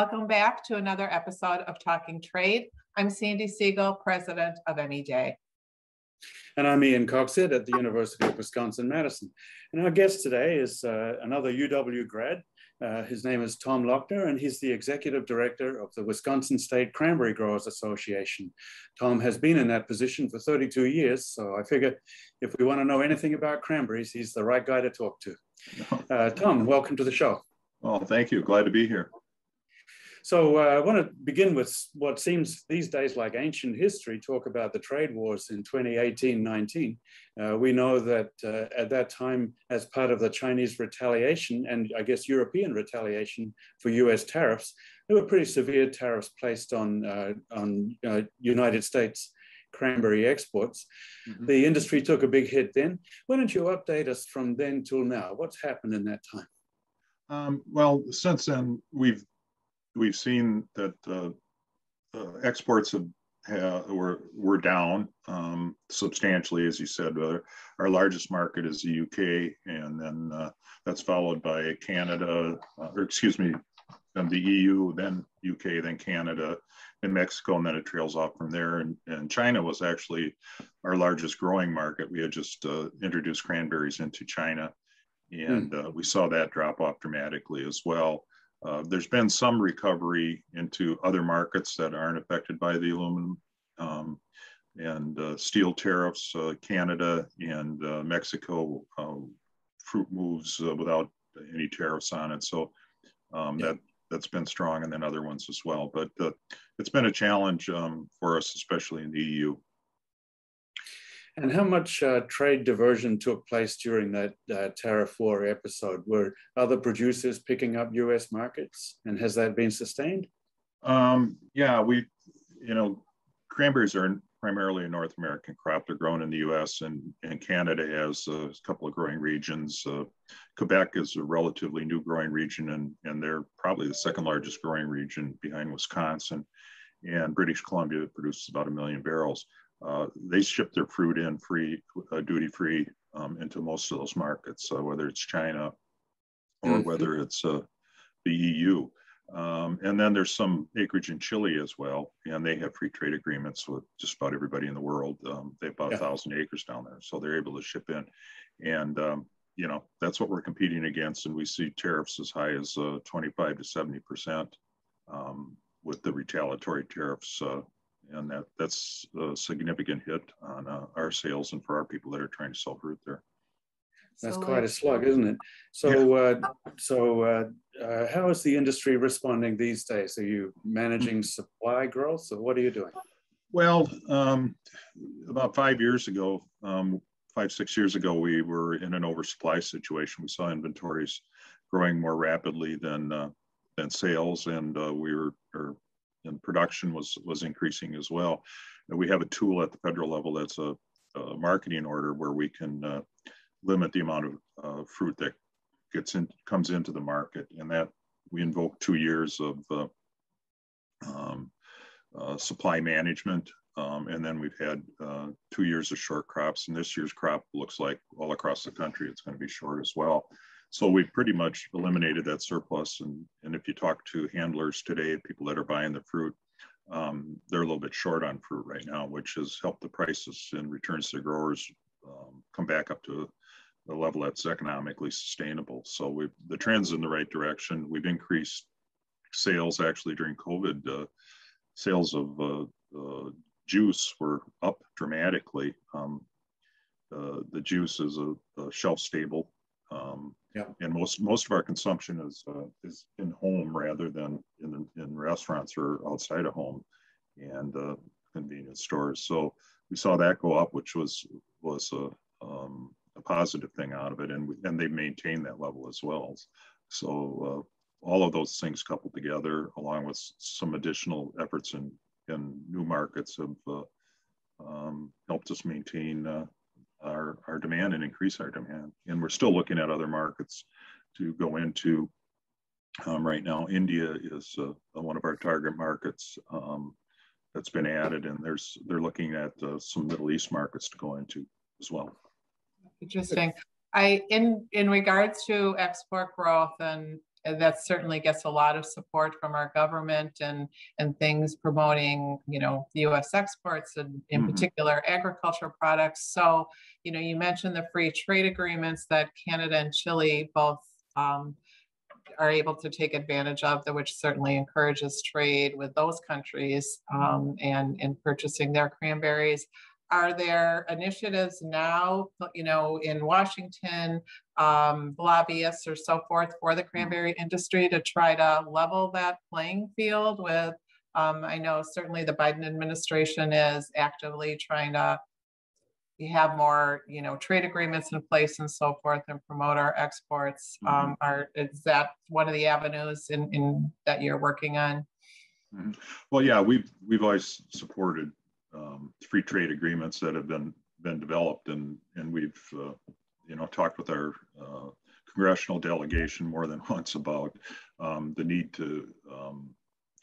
Welcome back to another episode of Talking Trade. I'm Sandy Siegel, president of MEJ. And I'm Ian Coxhead at the University of Wisconsin-Madison. And our guest today is another UW grad. His name is Tom Lochner, and he's the executive director of the Wisconsin State Cranberry Growers Association. Tom has been in that position for 32 years, so I figure if we want to know anything about cranberries, he's the right guy to talk to. Tom, welcome to the show. Well, thank you. Glad to be here. So I want to begin with what seems these days like ancient history, talk about the trade wars in 2018-19. We know that at that time, as part of the Chinese retaliation and I guess European retaliation for US tariffs, there were pretty severe tariffs placed on United States cranberry exports. Mm-hmm. The industry took a big hit then. Why don't you update us from then till now? What's happened in that time? Well, since then, we've seen that exports were down substantially, as you said. Our largest market is the UK, and then that's followed by Canada, and the EU, then UK, then Canada, and Mexico, and then it trails off from there. And China was actually our largest growing market. We had just introduced cranberries into China, and we saw that drop off dramatically as well. There's been some recovery into other markets that aren't affected by the aluminum and steel tariffs. Canada and Mexico, fruit moves without any tariffs on it. So that's been strong, and then other ones as well. But it's been a challenge for us, especially in the EU. And how much trade diversion took place during that tariff war episode? Were other producers picking up U.S. markets, and has that been sustained? Cranberries are primarily a North American crop. They're grown in the U.S. and Canada has a couple of growing regions. Quebec is a relatively new growing region, and they're probably the second largest growing region behind Wisconsin. And British Columbia produces about 1 million barrels. They ship their fruit in duty-free into most of those markets, whether it's China or whether it's the EU. And then there's some acreage in Chile as well, and they have free trade agreements with just about everybody in the world. They have about 1,000 acres down there, so they're able to ship in. And, that's what we're competing against, and we see tariffs as high as 25 to 70% with the retaliatory tariffs. And that's a significant hit on our sales and for our people that are trying to sell fruit there. That's quite a slug, isn't it? So, how is the industry responding these days? Are you managing supply growth, or what are you doing? Well, about 5 years ago, 6 years ago, we were in an oversupply situation. We saw inventories growing more rapidly than sales, and and production was increasing as well. And we have a tool at the federal level that's a marketing order where we can limit the amount of fruit that comes into the market, and that we invoke 2 years of supply management, and then we've had 2 years of short crops, and this year's crop looks like all across the country it's going to be short as well. So we've pretty much eliminated that surplus. And if you talk to handlers today, people that are buying the fruit, they're a little bit short on fruit right now, which has helped the prices and returns to growers come back up to the level that's economically sustainable. So the trend's in the right direction. We've increased sales actually during COVID. Sales of juice were up dramatically. The juice is a shelf stable. And most of our consumption is in home rather than in restaurants or outside of home and convenience stores. So we saw that go up, which was a positive thing out of it, and they maintained that level as well. So all of those things coupled together, along with some additional efforts in new markets, have helped us maintain our demand and increase our demand. And we're still looking at other markets to go into. Right now, India is one of our target markets that's been added, and they're looking at some Middle East markets to go into as well. Interesting. In regards to export growth and that certainly gets a lot of support from our government and things promoting, the U.S. exports and in particular agricultural products. So, you mentioned the free trade agreements that Canada and Chile both are able to take advantage of, which certainly encourages trade with those countries and purchasing their cranberries. Are there initiatives now, in Washington, lobbyists or so forth for the cranberry industry to try to level that playing field with, I know certainly the Biden administration is actively trying to have more, trade agreements in place and so forth and promote our exports. Is that one of the avenues in that you're working on? Well, yeah, we've always supported free trade agreements that have been developed, and we've talked with our congressional delegation more than once about the need to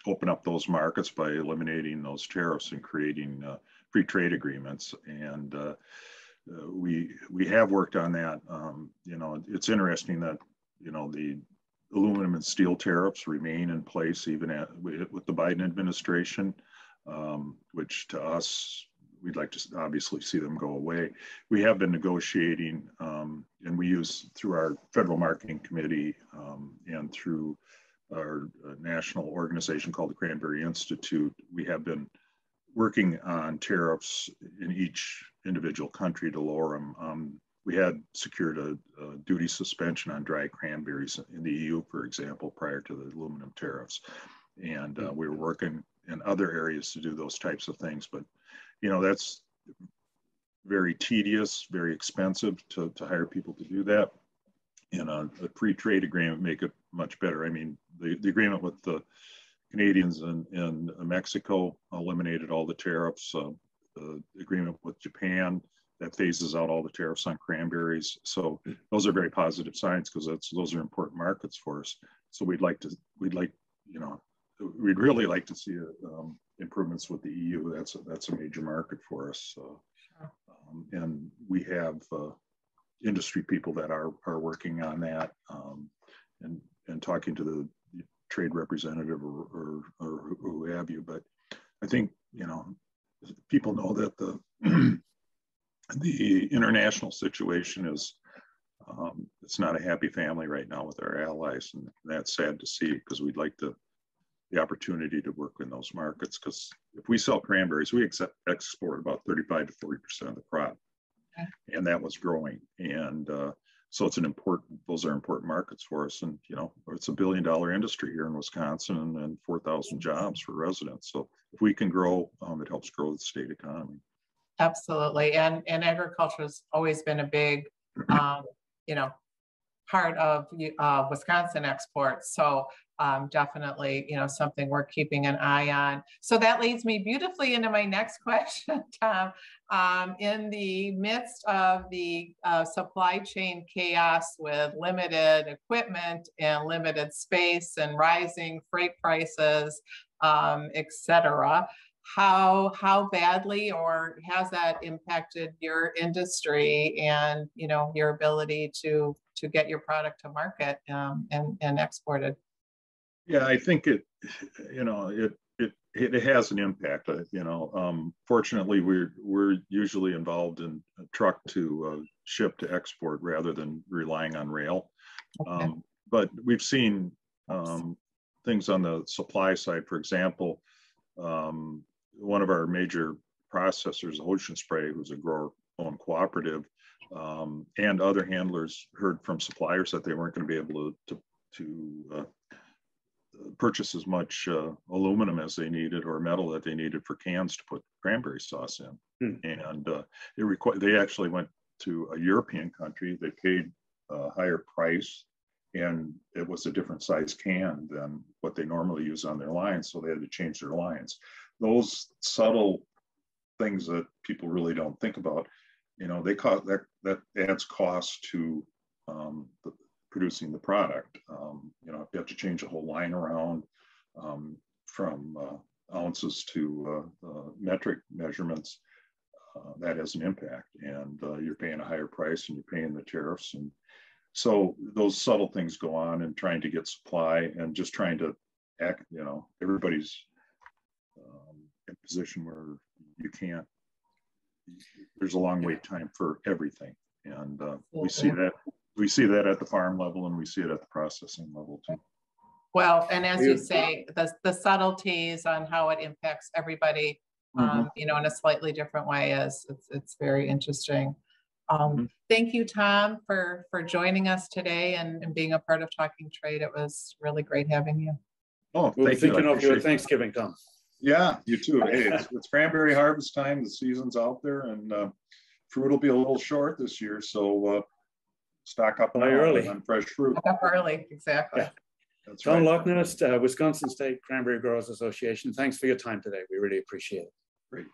open up those markets by eliminating those tariffs and creating free trade agreements. And we have worked on that. It's interesting that the aluminum and steel tariffs remain in place even with the Biden administration. Which to us, we'd like to obviously see them go away. We have been negotiating, and we use through our federal marketing committee and through our national organization called the Cranberry Institute, we have been working on tariffs in each individual country to lower them. We had secured a duty suspension on dry cranberries in the EU, for example, prior to the aluminum tariffs. And we were working in other areas to do those types of things. But, that's very tedious, very expensive to hire people to do that. And a free trade agreement make it much better. I mean, the agreement with the Canadians and Mexico eliminated all the tariffs. The agreement with Japan, that phases out all the tariffs on cranberries. So those are very positive signs because those are important markets for us. So we'd really like to see improvements with the EU. That's a major market for us. And we have industry people that are working on that and talking to the trade representative or who have you. But I think, people know that the international situation is, it's not a happy family right now with our allies. And that's sad to see because we'd like the opportunity to work in those markets, because if we sell cranberries, we export about 35 to 40% of the crop, and that was growing. And so those are important markets for us. And, it's $1 billion industry here in Wisconsin and 4,000 jobs for residents. So if we can grow, it helps grow the state economy. Absolutely. And agriculture has always been a big, part of Wisconsin exports. So definitely, something we're keeping an eye on. So that leads me beautifully into my next question, Tom. In the midst of the supply chain chaos with limited equipment and limited space and rising freight prices, et cetera, how badly or has that impacted your industry and your ability to get your product to market and exported? Yeah, I think it has an impact. Fortunately, we're usually involved in a truck to ship to export rather than relying on rail. Okay. But we've seen things on the supply side. For example, one of our major processors, Ocean Spray, who's a grower-owned cooperative, and other handlers heard from suppliers that they weren't going to be able to purchase as much aluminum as they needed or metal that they needed for cans to put cranberry sauce in. And they actually went to a European country. They paid a higher price, and it was a different size can than what they normally use on their lines. So they had to change their lines. Those subtle things that people really don't think about, they cost that adds cost to producing the product. If you have to change a whole line around from ounces to metric measurements, that has an impact. And you're paying a higher price and you're paying the tariffs. And So those subtle things go on, and trying to get supply and just trying to act, you know, everybody's in a position where you can't, there's a long wait time for everything. And we see that at the farm level, and we see it at the processing level too. Well, and as you say, the subtleties on how it impacts everybody, you know, in a slightly different way it's very interesting. Thank you, Tom, for joining us today and being a part of Talking Trade. It was really great having you. Oh, we'll be thinking of you at Thanksgiving, Tom. Yeah, you too. Hey, it's cranberry harvest time. The season's out there, and fruit will be a little short this year. So stock up early on fresh fruit. Stock up early, exactly. Yeah. That's Tom Lockness, Wisconsin State Cranberry Growers Association. Thanks for your time today. We really appreciate it. Great.